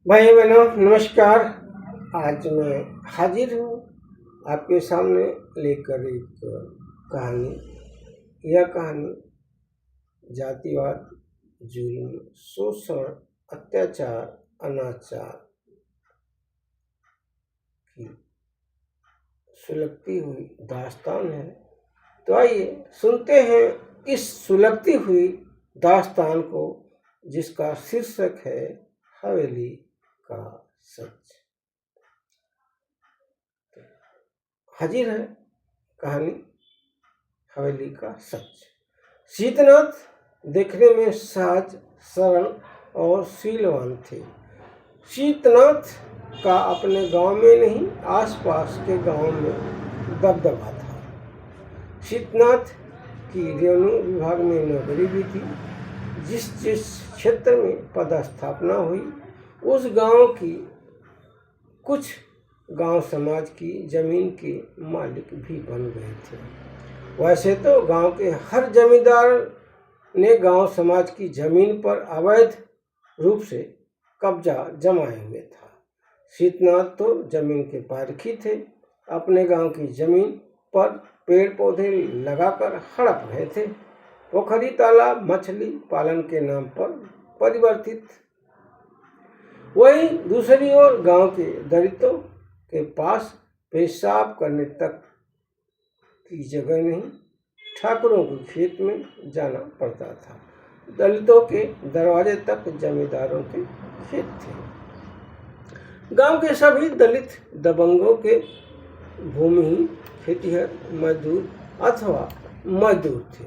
भाई बहनों नमस्कार। आज मैं हाजिर हूँ आपके सामने लेकर एक कहानी। यह कहानी जातिवाद, जुल्म, शोषण, अत्याचार, अनाचार की सुलगती हुई दास्तान है। तो आइए सुनते हैं इस सुलगती हुई दास्तान को, जिसका शीर्षक है हवेली का सच। हाजिर है कहानी हवेली का सच। शीतनाथ देखने में सहज, सरल और शीलवान थे। शीतनाथ का अपने गांव में नहीं, आसपास के गांव में दबदबा था। शीतनाथ की रेणु विभाग में नौकरी भी थी। जिस जिस क्षेत्र में पदस्थापना हुई, उस गांव की कुछ गांव समाज की जमीन के मालिक भी बन गए थे। वैसे तो गांव के हर जमींदार ने गांव समाज की जमीन पर अवैध रूप से कब्जा जमाए हुए था। शीतनाथ तो जमीन के पारखी थे। अपने गांव की जमीन पर पेड़ पौधे लगाकर हड़प रहे थे। पोखरी, तालाब, मछली पालन के नाम पर परिवर्तित। वहीं दूसरी ओर गांव के दलितों के पास पेशाब करने तक की जगह नहीं, ठाकुरों के खेत में जाना पड़ता था। दलितों के दरवाजे तक जमींदारों के खेत थे। गांव के सभी दलित दबंगों के भूमिहीन, खेतिहर, मजदूर अथवा मजदूर थे,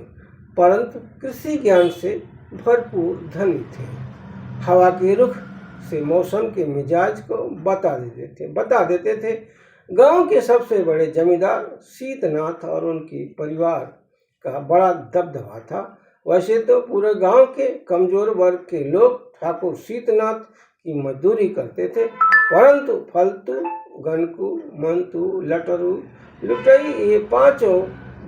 परंतु कृषि ज्ञान से भरपूर धनी थे। हवा के रुख से मौसम के मिजाज को बता देते थे। गांव के सबसे बड़े जमींदार शीतनाथ और उनके परिवार का बड़ा दबदबा था। वैसे तो पूरे गांव के कमजोर वर्ग के लोग ठाकुर शीतनाथ की मजदूरी करते थे, परंतु फलतू, गनकू, मंतू, लटरू, लुटई ये पांचों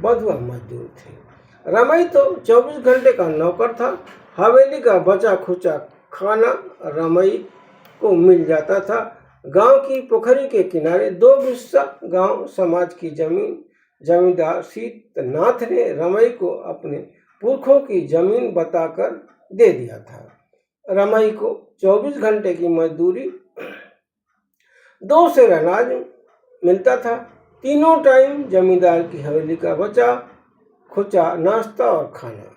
बधुआ मजदूर थे। रमई तो 24 घंटे का नौकर था। हवेली का बचा खुचा खाना रमई को मिल जाता था। गांव की पोखरी के किनारे 2 बिस्सा गांव समाज की जमीन जमींदार शीतनाथ ने रमई को अपने पुरखों की जमीन बताकर दे दिया था। रमई को 24 घंटे की मजदूरी, 2 सेर अनाज मिलता था। तीनों टाइम जमींदार की हवेली का बचा खुचा नाश्ता और खाना।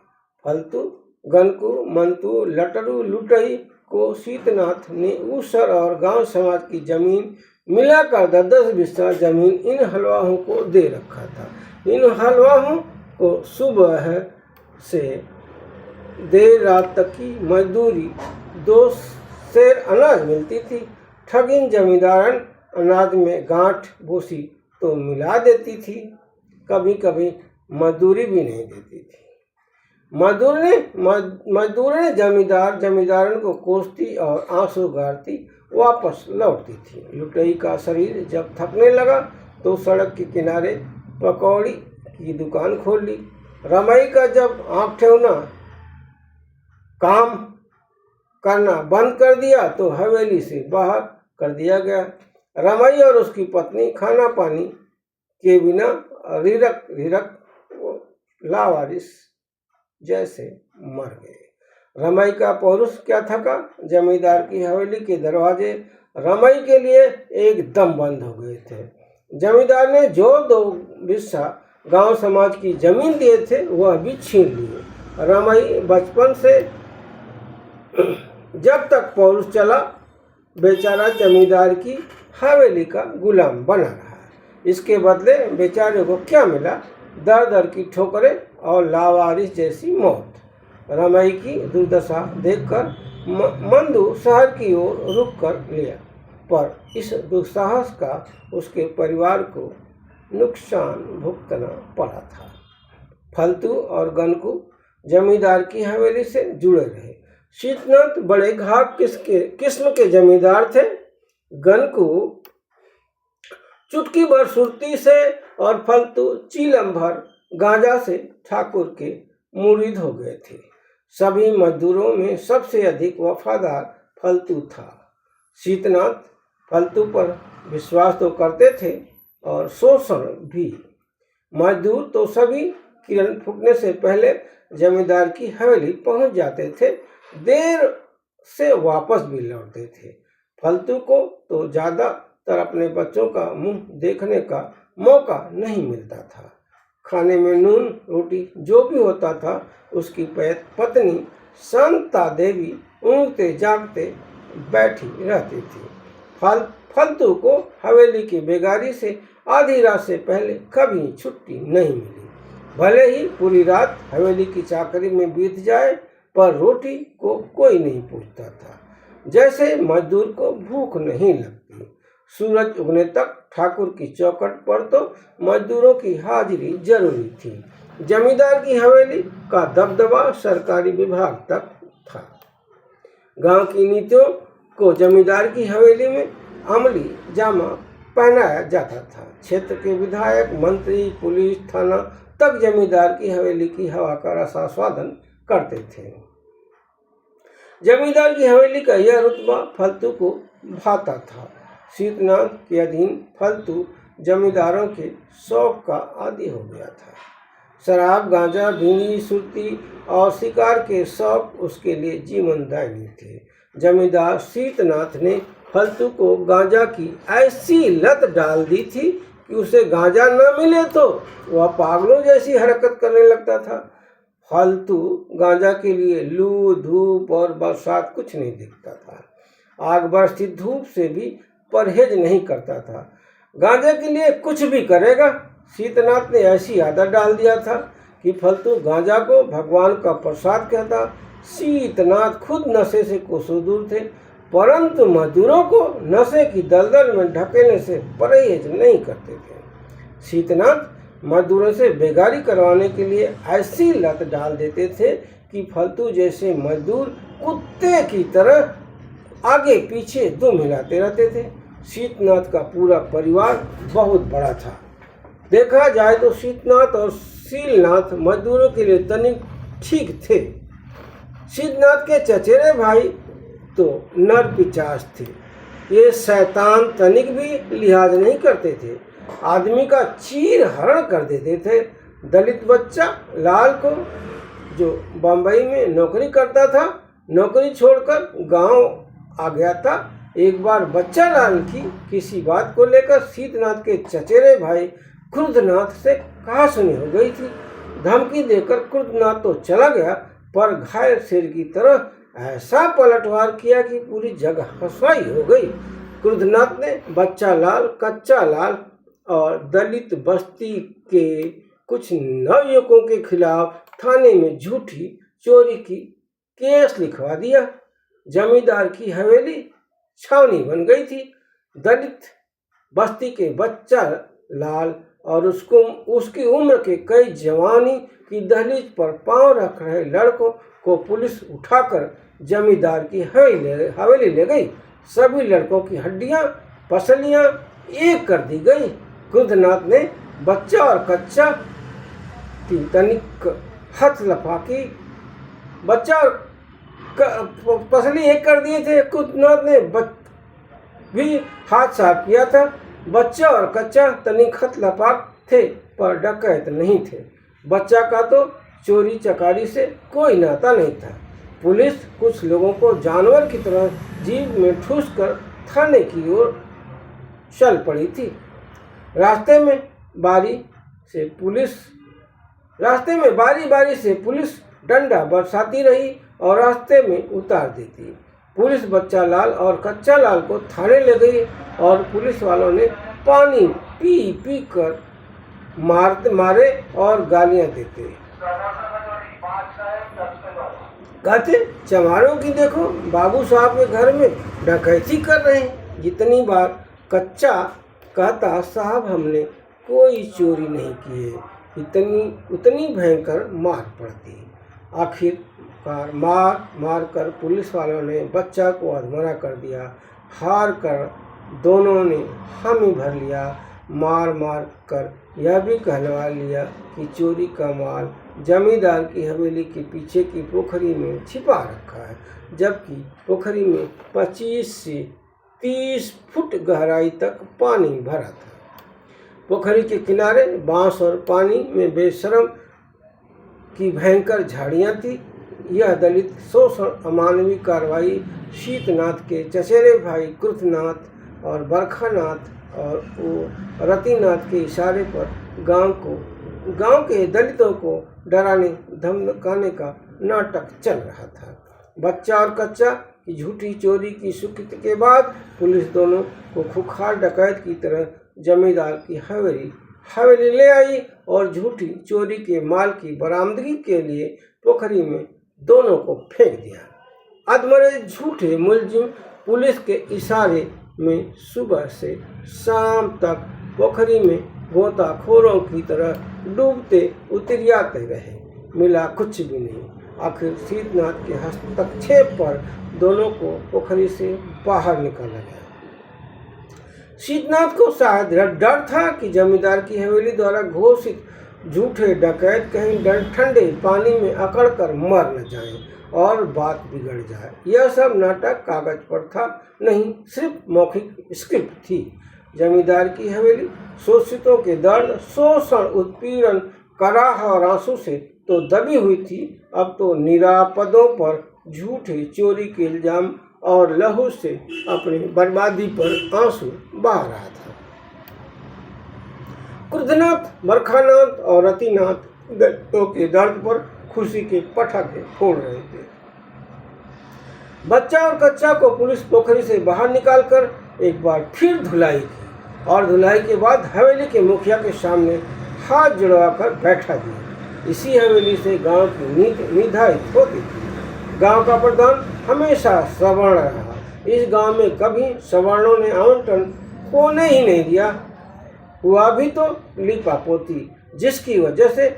फलतू, गनकू, मंतू, लटरू, लुटई को शीतनाथ ने ऊसर और गांव समाज की जमीन मिलाकर 10-10 बिस्सा जमीन इन हलवाहों को दे रखा था। इन हलवाहों को सुबह से देर रात तक की मजदूरी, 2 सेर अनाज मिलती थी। ठगिन जमींदारन अनाज में गांठ भूसी तो मिला देती थी, कभी कभी मजदूरी भी नहीं देती थी। मजदूर ने जमींदारन को कोसती और आंसू गारती वापस लौटती थी। लुटेई का शरीर जब थकने लगा तो सड़क के किनारे पकौड़ी की दुकान खोल ली। रमई का जब आँख ठेवना काम करना बंद कर दिया तो हवेली से बाहर कर दिया गया। रमई और उसकी पत्नी खाना पानी के बिना रिरक लावारिस जैसे मर गए। रमई का पौरुष क्या थका। जमींदार की हवेली के दरवाजे रमई के लिए एकदम बंद हो गए थे। जमींदार ने जो 2 बिस्सा गांव समाज की जमीन दिए थे वह भी छीन लिए। रमई बचपन से जब तक पौरुष चला, बेचारा जमींदार की हवेली का गुलाम बना रहा। इसके बदले बेचारे को क्या मिला? दर दर की ठोकरें और लावारिस जैसी मौत। रमई की दुर्दशा देखकर मंदू शहर की ओर रुख कर लिया, पर इस दुस्साहस का उसके परिवार को नुकसान भुगतना पड़ा था। फलतू और गनकू जमींदार की हवेली से जुड़े रहे। शीतनाथ बड़े घाक किस्म के जमींदार थे। गनकू चुटकी भर सुरती से और फलतू चीलम भर गांजा से ठाकुर के मुरीद हो गए थे। सभी मजदूरों में सबसे अधिक वफादार फलतू था। शीतनाथ फलतू पर विश्वास तो करते थे और शोषण भी। मजदूर तो सभी किरण फूटने से पहले जमींदार की हवेली पहुंच जाते थे, देर से वापस भी लौटते थे। फलतू को तो ज्यादातर अपने बच्चों का मुंह देखने का मौका नहीं मिलता था। खाने में नून रोटी जो भी होता था, उसकी पत्नी शांता देवी ऊँघते जागते बैठी रहती थी। फलतू को हवेली की बेगारी से आधी रात से पहले कभी छुट्टी नहीं मिली। भले ही पूरी रात हवेली की चाकरी में बीत जाए, पर रोटी को कोई नहीं पूछता था, जैसे मजदूर को भूख नहीं लगती। सूरज उगने तक ठाकुर की चौखट पर तो मजदूरों की हाजिरी जरूरी थी। जमींदार की हवेली का दबदबा सरकारी विभाग तक था। गांव की नीतियों को जमींदार की हवेली में अमली जामा पहनाया जाता था। क्षेत्र के विधायक, मंत्री, पुलिस, थाना तक जमींदार की हवेली की हवा का रसास्वादन करते थे। जमींदार की हवेली का यह रुतबा फलतू को भाता था। शीतनाथ के अधीन फलतू जमींदारों के शौक का आदी हो गया था। शराब, गांजा, बीड़ी, सुरती और शिकार के शौक उसके लिए जीवनदायी थे। जमींदार शीतनाथ ने फलतू को गांजा की ऐसी लत डाल दी थी कि उसे गांजा न मिले तो वह पागलों जैसी हरकत करने लगता था। फलतू गांजा के लिए लू, धूप और बरसात कुछ नहीं देखता था। आग बरसती धूप से भी परहेज नहीं करता था। गांजे के लिए कुछ भी करेगा। शीतनाथ ने ऐसी आदत डाल दिया था कि फलतू गांजा को भगवान का प्रसाद कहता। शीतनाथ खुद नशे से कोसों दूर थे, परंतु मजदूरों को नशे की दलदल में ढकेलने से परहेज नहीं करते थे। शीतनाथ मजदूरों से बेगारी करवाने के लिए ऐसी लत डाल देते थे कि फलतू जैसे मजदूर कुत्ते की तरह आगे पीछे दुम हिलाते रहते थे। शीतनाथ का पूरा परिवार बहुत बड़ा था। देखा जाए तो शीतनाथ और शीलनाथ मजदूरों के लिए तनिक ठीक थे। शीतनाथ के चचेरे भाई तो नर पिचास थे। ये शैतान तनिक भी लिहाज नहीं करते थे, आदमी का चीर हरण कर देते थे। दलित बच्चा लाल को, जो बम्बई में नौकरी करता था, नौकरी छोड़कर गांव आ गया था। एक बार बच्चा लाल की किसी बात को लेकर शीतनाथ के चचेरे भाई क्रुद्धनाथ से कहासुनी हो गई थी। धमकी देकर क्रुद्धनाथ तो चला गया, पर घायल शेर की तरह ऐसा पलटवार किया कि पूरी जगह हंसाई हो गई। क्रुद्धनाथ ने बच्चा लाल, कच्चा लाल और दलित बस्ती के कुछ नवयुवकों के खिलाफ थाने में झूठी चोरी की केस लिखवा दिया। जमींदार की हवेली छावनी बन गई थी। दलित बस्ती के बच्चा लाल और उसकी उम्र के कई जवानी की दहलीज पर पांव रख रहे लड़कों को पुलिस उठाकर जमींदार की हवेली ले गई। सभी लड़कों की हड्डियां पसलियां एक कर दी गई। क्रुद्धनाथ ने बच्चा और कच्चा की तनिक हाथ लफाकी, बच्चा और पसली एक कर दिए थे। क्रुद्धनाथ ने भी हाथ साफ किया था। बच्चा और कच्चा तनिक हाथ लफाक थे, पर डकैत नहीं थे। बच्चा का तो चोरी चकारी से कोई नाता नहीं था। पुलिस कुछ लोगों को जानवर की तरह जीभ में ठूस कर थाने की ओर चल पड़ी थी। रास्ते में बारी बारी से पुलिस डंडा बरसाती रही और रास्ते में उतार देती। पुलिस बच्चा लाल और कच्चा लाल को थाने ले गई और पुलिस वालों ने पानी पी पी कर मारे और गालियां देते। कहते, चमारों की देखो, बाबू साहब के घर में डकैती कर रहे हैं। जितनी बार कच्चा कहता, साहब हमने कोई चोरी नहीं की है, उतनी भयंकर मार पड़ती। आखिरकार मार कर पुलिस वालों ने बच्चा को अधमरा कर दिया। हार कर दोनों ने हामी भर लिया। मार कर यह भी कहलवा लिया कि चोरी का माल जमींदार की हवेली के पीछे की पोखरी में छिपा रखा है, जबकि पोखरी में 25 से 30 फुट गहराई तक पानी भरा था। पोखरी के किनारे बांस और पानी में बेशरम की भयंकर झाड़ियां थी। यह दलित शोषण अमानवीय कार्रवाई शीतनाथ के चचेरे भाई कृतनाथ और बरखानाथ और रतिनाथ के इशारे पर गांव के दलितों को डराने धमकाने का नाटक चल रहा था। बच्चा और कच्चा की झूठी चोरी की स्वीकृति के बाद पुलिस दोनों को खुखार डकैत की तरह जमींदार की हवेली ले आई और झूठी चोरी के माल की बरामदगी के लिए पोखरी में दोनों को फेंक दिया। अधमरे झूठे मुलजिम पुलिस के इशारे में सुबह से शाम तक पोखरी में गोताखोरों की तरह डूबते उतरियाते रहे। मिला कुछ भी नहीं। आखिर शीतनाथ के हस्तक्षेप पर दोनों को पोखरी से बाहर निकाला गया। शीतनाथ को शायद डर था कि जमींदार की हवेली द्वारा घोषित झूठे डकैत कहीं ठंडे पानी में अकड़ कर मर न जाएं और बात बिगड़ जाए। यह सब नाटक कागज पर था, नहीं सिर्फ मौखिक स्क्रिप्ट थी। जमींदार की हवेली शोषितों के दर्द, शोषण, उत्पीड़न, कराह और आंसू से तो दबी हुई थी, अब तो निरापदों पर झूठे चोरी के इल्जाम और लहू से अपनी बर्बादी पर आंसू बहा रहा था। कृतनाथ, बरखानाथ और रतिनाथ दलितों के दर्द पर खुशी के पटाखे फोड़ रहे थे। बच्चा और कच्चा को पुलिस पोखरी से बाहर निकालकर एक बार फिर धुलाई की और धुलाई के बाद हवेली के मुखिया के सामने हाथ जुड़वाकर बैठा दिया। इसी हवेली से गांव की नीति निर्धारित होती थी। गांव का प्रधान हमेशा सवर्ण रहा। इस गांव में कभी सवर्णों ने आवंटन होने ही नहीं दिया। हुआ भी तो लिपापोती, जिसकी वजह से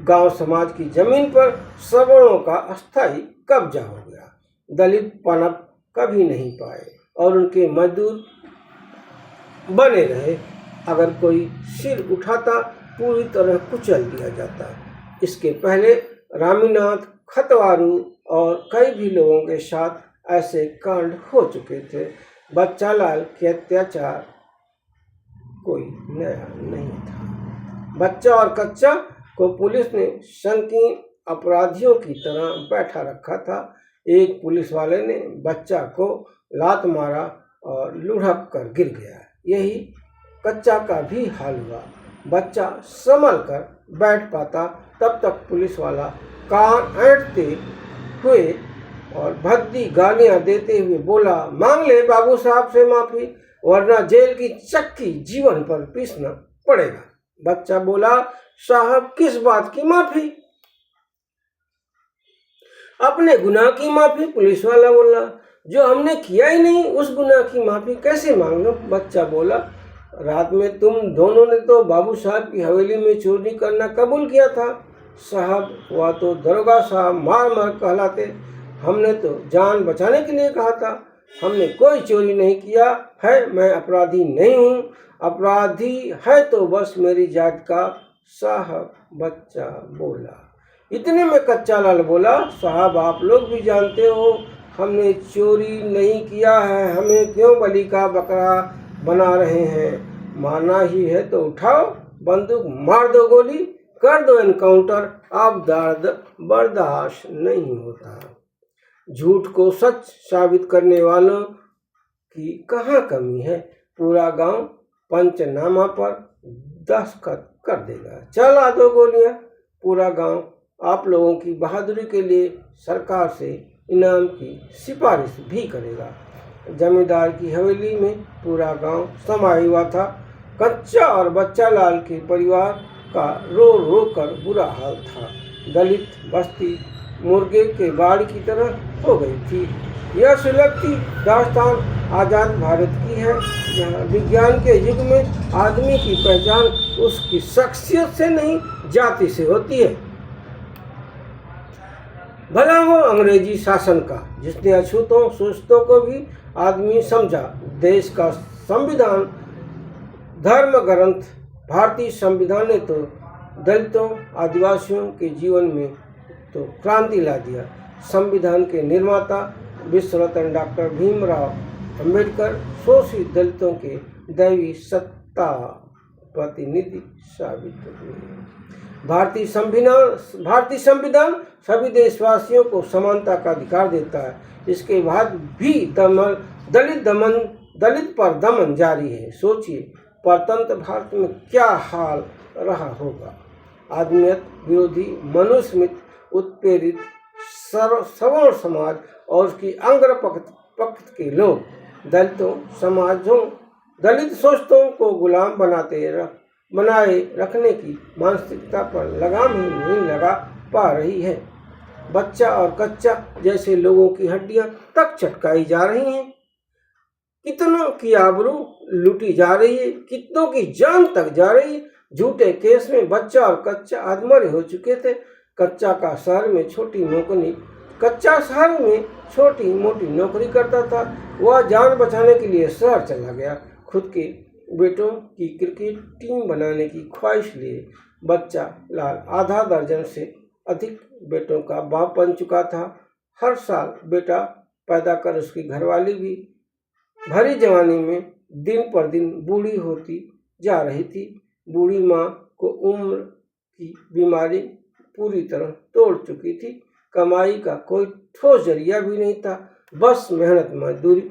गांव समाज की जमीन पर सवर्णों का अस्थायी कब्जा हो गया। दलित पनप कभी नहीं पाए और उनके मजदूर बने रहे। अगर कोई सिर उठाता पूरी तरह कुचल दिया जाता। इसके पहले रामीनाथ, खतवारू और कई भी लोगों के साथ ऐसे कांड हो चुके थे। बच्चा लाल के अत्याचार कोई नया नहीं था। बच्चा और कच्चा को पुलिस ने संकीर्ण अपराधियों की तरह बैठा रखा था। एक पुलिस वाले ने बच्चा को लात मारा और लुढ़क कर गिर गया। यही कच्चा का भी हाल हुआ। बच्चा संभल कर बैठ पाता तब तक पुलिस वाला कान ऐंठते हुए और भद्दी गालियां देते हुए बोला, मांग ले बाबू साहब से माफी, वरना जेल की चक्की जीवन पर पीसना पड़ेगा। बच्चा बोला, साहब किस बात की माफी? अपने गुनाह की माफी। पुलिस वाला बोला, जो हमने किया ही नहीं उस गुनाह की माफी कैसे मांग लो? बच्चा बोला, रात में तुम दोनों ने तो बाबू साहब की हवेली में चोरी करना कबूल किया था। साहब वह तो दरोगा साहब मार मार कहलाते। हमने तो जान बचाने के लिए कहा था। हमने कोई चोरी नहीं किया है। मैं अपराधी नहीं हूँ। अपराधी है तो बस मेरी जात का। साहब बच्चा बोला। इतने में कच्चा लाल बोला, साहब आप लोग भी जानते हो हमने चोरी नहीं किया है। हमें क्यों बलि का बकरा बना रहे हैं? मारना ही है तो उठाओ बंदूक, मार दो गोली, कर दो एनकाउंटर। अब दर्द बर्दाश्त नहीं होता। झूठ को सच साबित करने वालों की कहाँ कमी है? पूरा गांव पंचनामा पर दस्तखत कर देगा। चला दो गोलियां। पूरा गांव आप लोगों की बहादुरी के लिए सरकार से इनाम की सिफारिश भी करेगा। जमींदार की हवेली में पूरा गांव समाया हुआ था। कच्चा और बच्चा लाल के परिवार का रो रो कर बुरा हाल था। दलित बस्ती मुर्गे के बाड़ की तरह हो गई थी। यह सुलगती दास्तान आज़ाद भारत की है, जहाँ विज्ञान के युग में आदमी की पहचान उसकी शख्सियत से नहीं जाति से होती है। भला हो अंग्रेजी शासन का, जिसने अछूतों शोषितों को भी आदमी समझा। देश का संविधान धर्म ग्रंथ भारतीय संविधान ने तो दलितों आदिवासियों के जीवन में तो क्रांति ला दिया। संविधान के निर्माता विश्व रत्न डॉक्टर भीमराव अम्बेडकर शोषित दलितों के दैवी सत्ता प्रतिनिधि साबित हुए। भारतीय संविधान सभी देशवासियों को समानता का अधिकार देता है। इसके बाद भी दलित पर दमन जारी है। सोचिए परतंत्र भारत में क्या हाल रहा होगा। आदमियत विरोधी, मनुस्मृति उत्प्रेरित सवर्ण समाज और उसकी अंग्र पक्ष के लोग दलित शोषितों को गुलाम बनाए रखने की मानसिकता पर लगाम ही नहीं लगा पा रही है। बच्चा और कच्चा जैसे लोगों की हड्डियां तक चटकाई जा रही हैं। कितनों की आबरू लूटी जा रही है, कितनों की जान तक जा रही है। झूठे केस में बच्चा और कच्चा आधमरे हो चुके थे। कच्चा शहर में छोटी मोटी नौकरी करता था। वह जान बचाने के लिए शहर चला गया। खुद के बेटों की क्रिकेट टीम बनाने की ख्वाहिश लिए बच्चा लाल आधा दर्जन से अधिक बेटों का बाप बन चुका था। हर साल बेटा पैदा कर उसकी घरवाली भी भरी जवानी में दिन पर दिन बूढ़ी होती जा रही थी। बूढ़ी माँ को उम्र की बीमारी पूरी तरह तोड़ चुकी थी। कमाई का कोई ठोस जरिया भी नहीं था, बस मेहनत मजदूरी।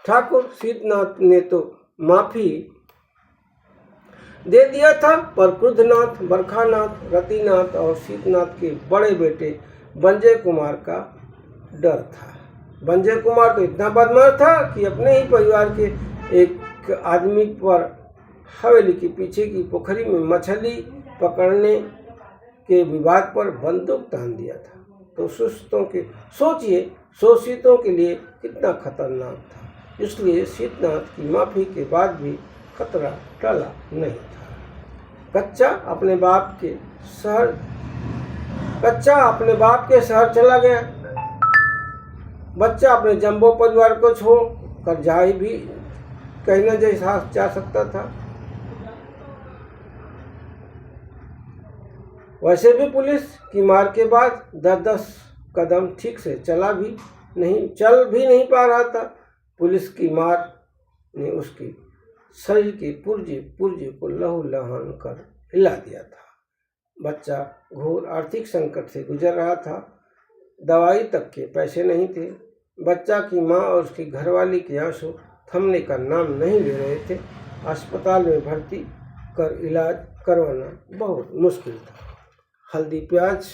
ठाकुर शीतनाथ ने तो माफी दे दिया था, पर क्रुद्धनाथ, बरखानाथ, रतिनाथ और शीतनाथ के बड़े बेटे बंजय कुमार का डर था। बंजय कुमार तो इतना बदमाश था कि अपने ही परिवार के एक आदमी पर हवेली के पीछे की पोखरी में मछली पकड़ने के विवाद पर बंदूक तान दिया था। तो सोचिए शोषितों के लिए कितना खतरनाक था। इसलिए शीतनाथ की माफी के बाद भी खतरा टला नहीं था। कच्चा अपने बाप के शहर चला गया। बच्चा अपने जंबो परिवार को छोड़ कर कहीं न जा सकता था। वैसे भी पुलिस की मार के बाद 10-10 कदम ठीक से चल भी नहीं पा रहा था। पुलिस की मार ने उसके शरीर के पुर्जे को लहूलुहान कर हिला दिया था। बच्चा घोर आर्थिक संकट से गुजर रहा था। दवाई तक के पैसे नहीं थे। बच्चा की माँ और उसकी घरवाली के आंसू थमने का नाम नहीं ले रहे थे। अस्पताल में भर्ती कर इलाज करवाना बहुत मुश्किल था। हल्दी प्याज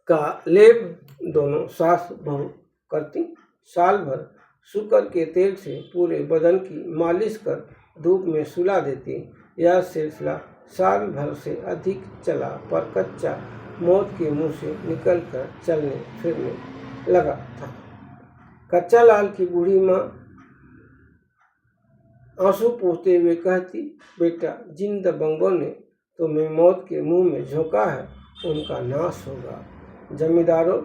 का लेप दोनों सास बहू करती। साल भर शुकर के तेल से पूरे बदन की मालिश कर धूप में सुला देती। यह सिलसिला साल भर से अधिक चला, पर कच्चा मौत के मुंह से निकलकर चलने फिरने लगा था। कच्चा लाल की बूढ़ी माँ आंसू पोंछते हुए कहती, बेटा, जिन दबंगों ने तुम्हें मौत के मुंह में झोंका है, उनका नाश होगा। जमींदारों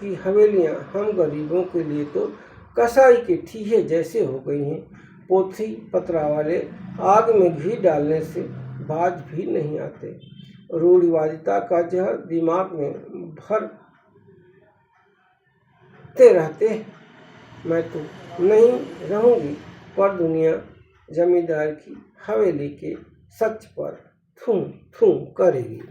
की हवेलियां हम गरीबों के लिए तो कसाई के ठीहे जैसे हो गई हैं। पोथी पत्रा वाले आग में घी डालने से बाज भी नहीं आते। रूढ़िवादिता का जहर दिमाग में भरते रहते। मैं तो नहीं रहूंगी, पर दुनिया जमींदार की हवेली के सच पर थूं थूं करेगी।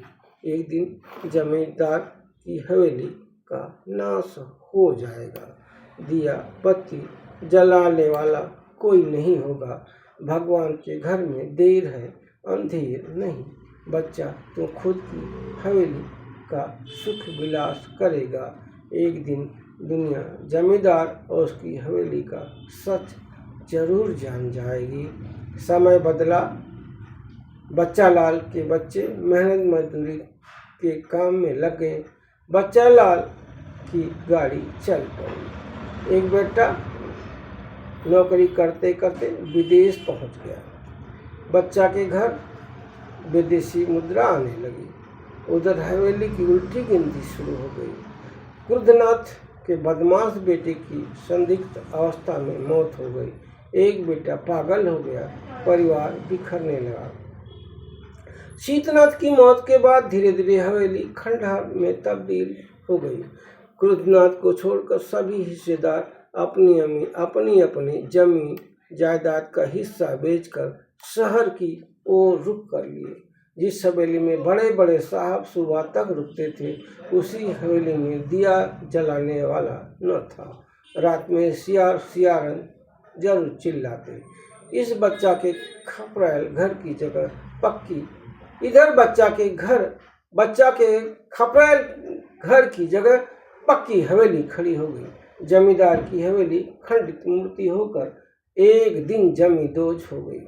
एक दिन जमींदार की हवेली का नाश हो जाएगा। दिया बत्ती जलाने वाला कोई नहीं होगा। भगवान के घर में देर है, अंधेर नहीं। बच्चा तो खुद की हवेली का सुख विलास करेगा। एक दिन दुनिया जमींदार और उसकी हवेली का सच जरूर जान जाएगी। समय बदला। बच्चा लाल के बच्चे मेहनत मजदूरी के काम में लग गए। बच्चा लाल की गाड़ी चल पड़ी। एक बेटा नौकरी करते करते विदेश पहुंच गया। बच्चा के घर विदेशी मुद्रा आने लगी। उधर हवेली की उल्टी गिनती शुरू हो गई। क्रुद्धनाथ के बदमाश बेटे की संदिग्ध अवस्था में मौत हो गई। एक बेटा पागल हो गया। परिवार बिखरने लगा। शीतनाथ की मौत के बाद धीरे धीरे हवेली खंडहर में तब्दील हो गई। क्रुद्धनाथ को छोड़कर सभी हिस्सेदार अपनी अपनी जमीन जायदाद का हिस्सा बेचकर शहर की ओर रुख कर लिए। जिस हवेली में बड़े बड़े साहब सुबह तक रुकते थे, उसी हवेली में दिया जलाने वाला न था। रात में सियारन जरूर चिल्लाते। इस बच्चा के खपराइल घर की जगह पक्की इधर बच्चा के खपराइल घर की जगह पक्की हवेली खड़ी हो गई। जमींदार की हवेली खंडित मूर्ति होकर एक दिन जमी दोज हो गई।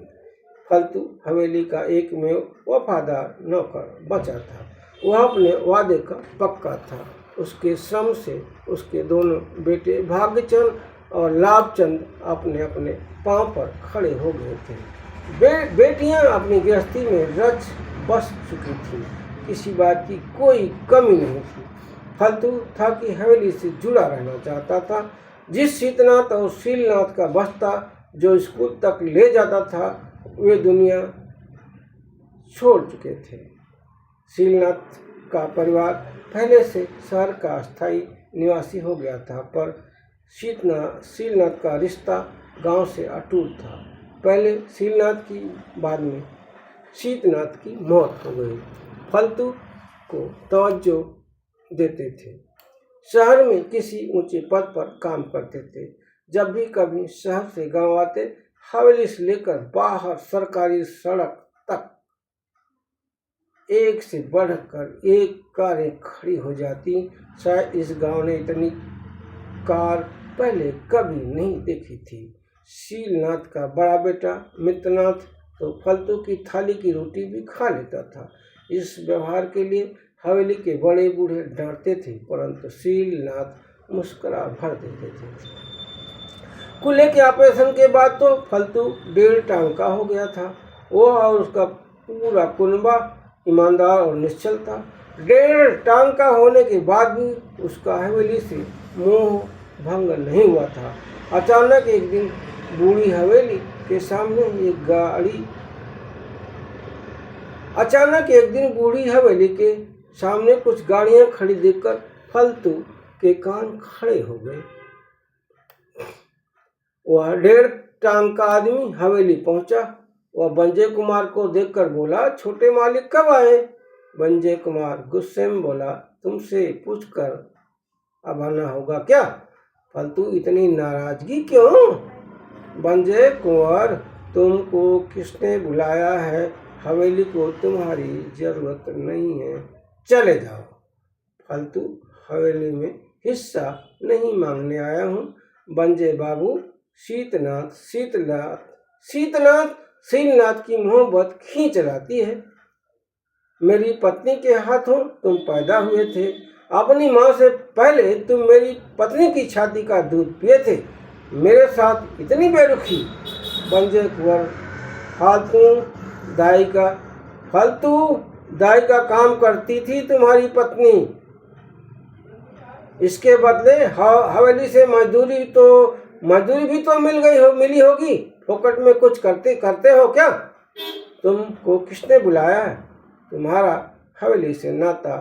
फालतू हवेली का एक में वफादार नौकर बचा था। वह अपने वादे का पक्का था। उसके श्रम से उसके दोनों बेटे भाग्यचंद और लाभचंद अपने अपने पांव पर खड़े हो गए थे। बेटियां अपनी गृहस्थी में रच बस चुकी थीं। किसी बात की कोई कमी नहीं थी। फालतू था कि हवेली से जुड़ा रहना चाहता था। जिस शीतनाथ और शीलनाथ का बस्ता जो स्कूल तक ले जाता था, वे दुनिया छोड़ चुके थे। शीलनाथ का परिवार पहले से शहर का स्थायी निवासी हो गया था, पर शीलनाथ का रिश्ता गांव से अटूट था। पहले शीलनाथ की, बाद में शीतनाथ की मौत हो गई। फालतू को तवज्जो देते थे। शहर में किसी ऊंचे पद पर काम करते थे। जब भी कभी शहर से गांव आते, हवेली से लेकर बाहर सरकारी सड़क तक एक से बढ़कर एक कारें खड़ी हो जाती। शायद इस गांव ने इतनी कार पहले कभी नहीं देखी थी। शीलनाथ का बड़ा बेटा मित्रनाथ तो फालतू की थाली की रोटी भी खा लेता था। इस व्यवहार के लिए हवेली के बड़े बूढ़े डांटते थे, परंतु शीलनाथ मुस्कुरा भर देते थे। कूल्हे के ऑपरेशन के बाद तो फालतू 1.5 टांग का हो गया था। वो और उसका पूरा कुनबा ईमानदार और निश्चल था। 1.5 टांग का होने के बाद भी उसका हवेली से मोह भंग नहीं हुआ था। अचानक एक दिन बूढ़ी हवेली के सामने कुछ गाड़ियां खड़ी देखकर फालतू के कान खड़े हो गए। वह 1.5 टांग का आदमी हवेली पहुंचा। वह बंजे कुमार को देखकर बोला, छोटे मालिक कब आए? बंजे कुमार गुस्से में बोला, तुमसे पूछकर अब आना होगा क्या? फालतू इतनी नाराजगी क्यों? बंजे कुंवर, तुमको किसने बुलाया है? हवेली को तुम्हारी जरूरत नहीं है, चले जाओ। फालतू, हवेली में हिस्सा नहीं मांगने आया हूँ। बंजे बाबू, शीलनाथ की मोहब्बत खींच लाती है। मेरी पत्नी के हाथों तुम पैदा हुए थे। अपनी माँ से पहले तुम मेरी पत्नी की छाती का दूध पिए थे। मेरे साथ इतनी बेरुखी? बंजे कुंवर, फालतू दाई का काम करती थी तुम्हारी पत्नी। इसके बदले हवेली से मजदूरी भी तो मिली होगी। फोकट में कुछ करते हो क्या? तुमको किसने बुलाया है? तुम्हारा हवेली से नाता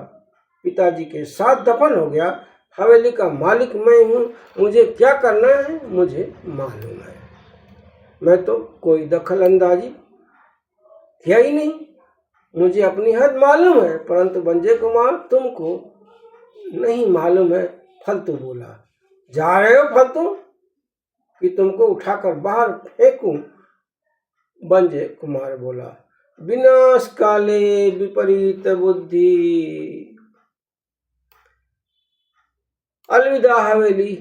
पिताजी के साथ दफन हो गया। हवेली का मालिक मैं हूँ। मुझे क्या करना है मुझे मालूम है। मैं तो कोई दखल अंदाजी किया ही नहीं। मुझे अपनी हद मालूम है, परंतु बंजे कुमार तुमको नहीं मालूम है। फालतू बोला, जा रहे हो फालतू कि तुमको उठाकर बाहर फेंकूं? बंजे कुमार बोला, विनाश काले विपरीत बुद्धि। अलविदा हवेली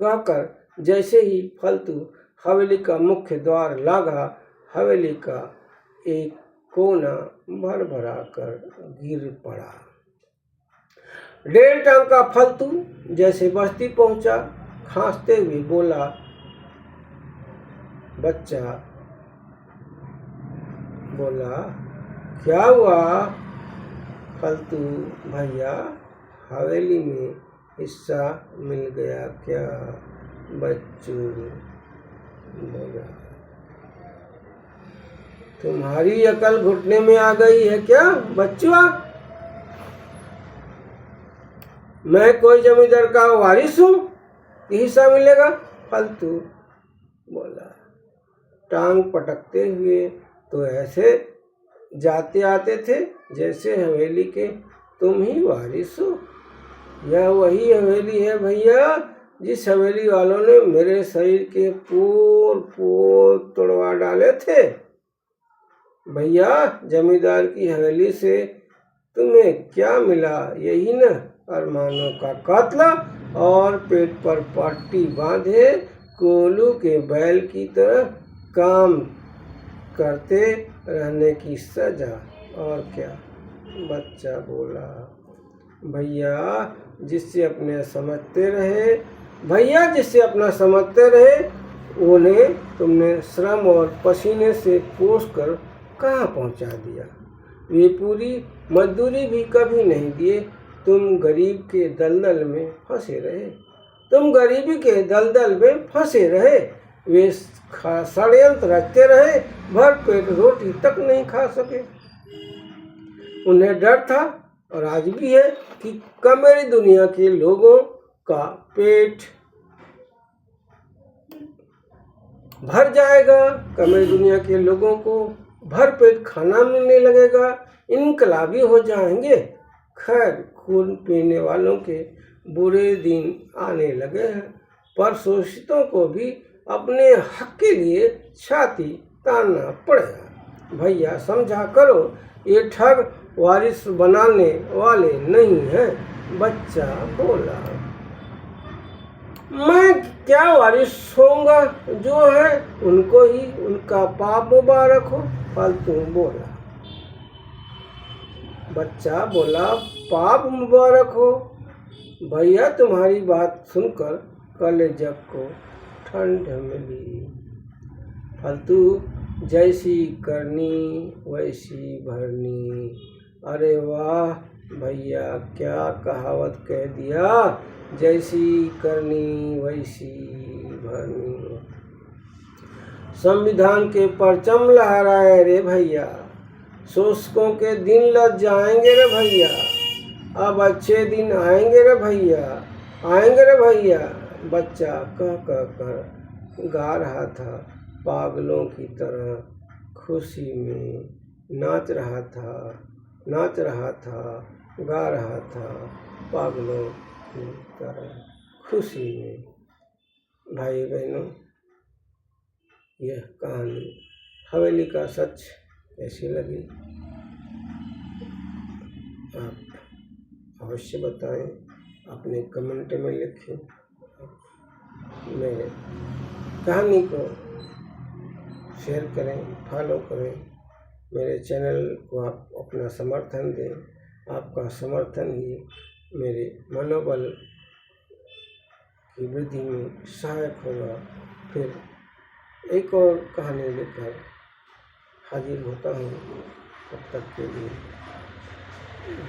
कहकर जैसे ही फालतू हवेली का मुख्य द्वार लागा, हवेली का एक कोना भरभरा कर गिर पड़ा। 1.5 टांग का फालतू जैसे बस्ती पहुंचा, खांसते हुए बोला, बच्चा बोला, क्या हुआ? फालतू भैया, हवेली में हिस्सा मिल गया क्या? बच्चू बोला, तुम्हारी अकल घुटने में आ गई है क्या बच्चुआ? मैं कोई जमींदार का वारिस हूँ कि हिस्सा मिलेगा? फालतू बोला। टांग पटकते हुए तो ऐसे जाते आते थे जैसे हवेली के तुम ही वारिस हो। यह वही हवेली है भैया जिस हवेली वालों ने मेरे शरीर के पोर पोर तोड़वा डाले थे। भैया जमींदार की हवेली से तुम्हें क्या मिला? यही न, अरमानों का कातला और पेट पर पट्टी बांधे कोलू के बैल की तरह काम करते रहने की सजा। और क्या? बच्चा बोला। भैया जिससे अपना समझते रहे उन्हें तुमने श्रम और पसीने से पोष कर कहाँ पहुँचा दिया। वे पूरी मजदूरी भी कभी नहीं दिए। तुम गरीबी के दलदल में फंसे रहे। वे षड्यंत्र रचते रहे, भर पेट रोटी तक नहीं खा सके। उन्हें डर था और आज भी है कि कमेरी दुनिया के लोगों का पेट भर जाएगा, कमेरी दुनिया के लोगों को भर पेट खाना मिलने लगेगा, इनकलाबी हो जाएंगे। खैर खून पीने वालों के बुरे दिन आने लगे हैं, पर शोषितों को भी अपने हक के लिए छाती तानना पड़ेगा। भैया समझा करो, ये ठग वारिस बनाने वाले नहीं हैं। बच्चा बोला। मैं क्या वारिस होऊंगा? जो है उनको ही उनका पाप मुबारक हो। फालतू बोला। बच्चा बोला, पाप मुबारक हो? भैया तुम्हारी बात सुनकर कलेजा को ठंड मिली। फालतू, जैसी करनी वैसी भरनी। अरे वाह भैया, क्या कहावत कह दिया, जैसी करनी वैसी भरनी। संविधान के परचम लहराए रे भैया, शोषकों के दिन लग जाएंगे रे भैया, अब अच्छे दिन आएंगे रे भैया। बच्चा कह कर गा रहा था, पागलों की तरह खुशी में नाच रहा था, गा रहा था पागलों की तरह खुशी में। भाई बहनों, यह कहानी हवेली का सच कैसी लगी आप अवश्य बताएं, अपने कमेंट में लिखें। मेरे कहानी को शेयर करें, फॉलो करें, मेरे चैनल को आप अपना समर्थन दें। आपका समर्थन ही मेरे मनोबल की वृद्धि में सहायक होगा। फिर एक और कहानी लेकर हाजिर होता हूँ। तब तक के लिए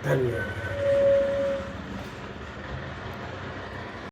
धन्यवाद।